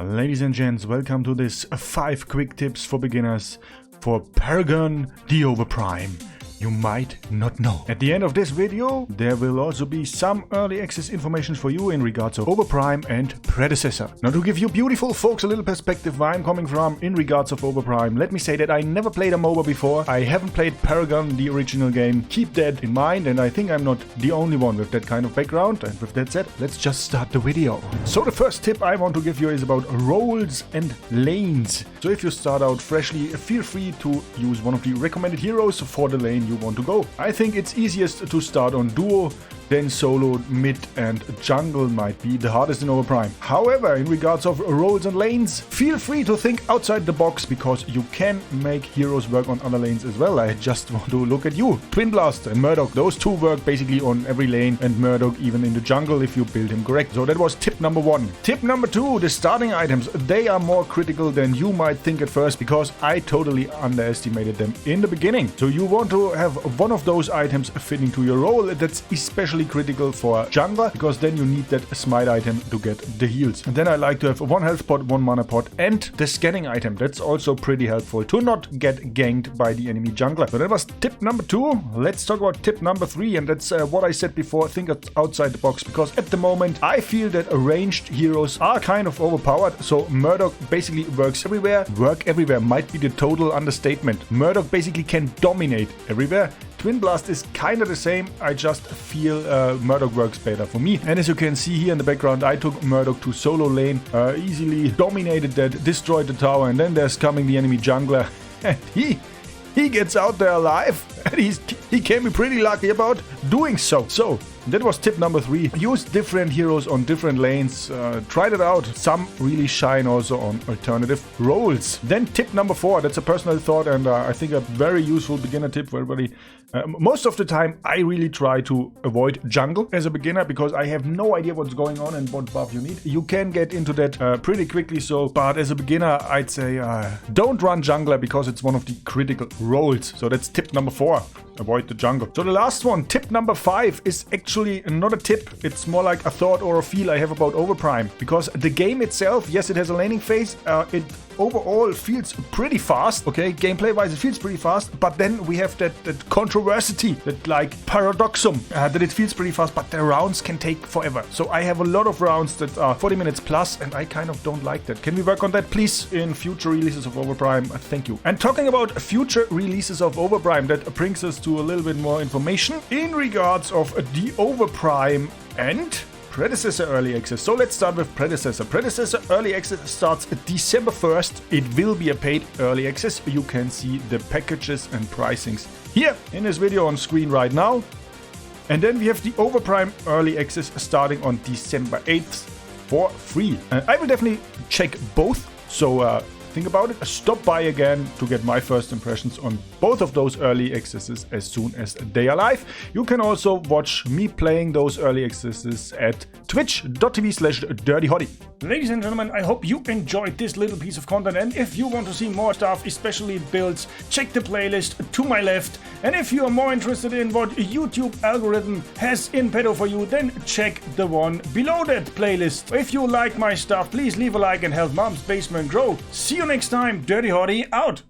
Ladies and gents, welcome to this 5 quick tips for beginners for Paragon, the Overprime you might not know. At the end of this video, there will also be some early access information for you in regards of Overprime and Predecessor. Now, to give you beautiful folks a little perspective where I'm coming from in regards of Overprime, let me say that I never played a MOBA before. I haven't played Paragon, the original game. Keep that in mind, and I think I'm not the only one with that kind of background. And with that said, let's just start the video. So the first tip I want to give you is about roles and lanes. So if you start out freshly, feel free to use one of the recommended heroes for the lane you want to go. I think it's easiest to start on duo, then solo, mid and jungle might be the hardest in Overprime. However, in regards of roles and lanes, feel free to think outside the box because you can make heroes work on other lanes as well. I just want to look at you. Twin Blast and Murdoch, those two work basically on every lane, and Murdoch even in the jungle if you build him correct. So that was tip number 1. Tip number 2, the starting items. They are more critical than you might think at first because I totally underestimated them in the beginning. So you want to have one of those items fitting to your role. That's especially critical for jungler because then you need that smite item to get the heals. And then I like to have 1 health pot, 1 mana pot, and the scanning item. That's also pretty helpful to not get ganked by the enemy jungler. So that was tip number 2. Let's talk about tip number 3, and that's what I said before. Think outside the box because at the moment I feel that ranged heroes are kind of overpowered. So Murdoch basically works everywhere. Work everywhere might be the total understatement. Murdoch basically can dominate everywhere. Twin Blast is kind of the same, I just feel Murdoch works better for me. And as you can see here in the background, I took Murdoch to solo lane, easily dominated that, destroyed the tower, and then there's coming the enemy jungler, and he gets out there alive, and he can be pretty lucky about doing so. So that was tip number 3. Use different heroes on different lanes. Try that out. Some really shine also on alternative roles. Then tip number 4. That's a personal thought and I think a very useful beginner tip for everybody. Most of the time, I really try to avoid jungle as a beginner because I have no idea what's going on and what buff you need. You can get into that pretty quickly, so. But as a beginner, I'd say don't run jungler because it's one of the critical roles. So that's tip number 4. Avoid the jungle. So the last one, tip number 5, is actually not a tip. It's more like a thought or a feel I have about Overprime. Because the game itself, yes, it has a laning phase. It overall feels pretty fast. Okay, gameplay-wise, it feels pretty fast. But then we have that controversy, that like paradoxum, that it feels pretty fast, but the rounds can take forever. So I have a lot of rounds that are 40 minutes plus, and I kind of don't like that. Can we work on that, please, in future releases of Overprime? Thank you. And talking about future releases of Overprime, that brings us to a little bit more information in regards of the Overprime and Predecessor Early Access. So let's start with Predecessor. Predecessor Early Access starts December 1st. It will be a paid Early Access. You can see the packages and pricings here in this video on screen right now. And then we have the Overprime Early Access starting on December 8th for free. I will definitely check both. So think about it. Stop by again to get my first impressions on both of those early accesses as soon as they are live. You can also watch me playing those early accesses at twitch.tv/DirtyHotte. Ladies and gentlemen, I hope you enjoyed this little piece of content, and if you want to see more stuff, especially builds, check the playlist to my left. And if you are more interested in what YouTube algorithm has in petto for you, then check the one below that playlist. If you like my stuff, please leave a like and help Mom's Basement grow. See you next time. DirtyHotte out.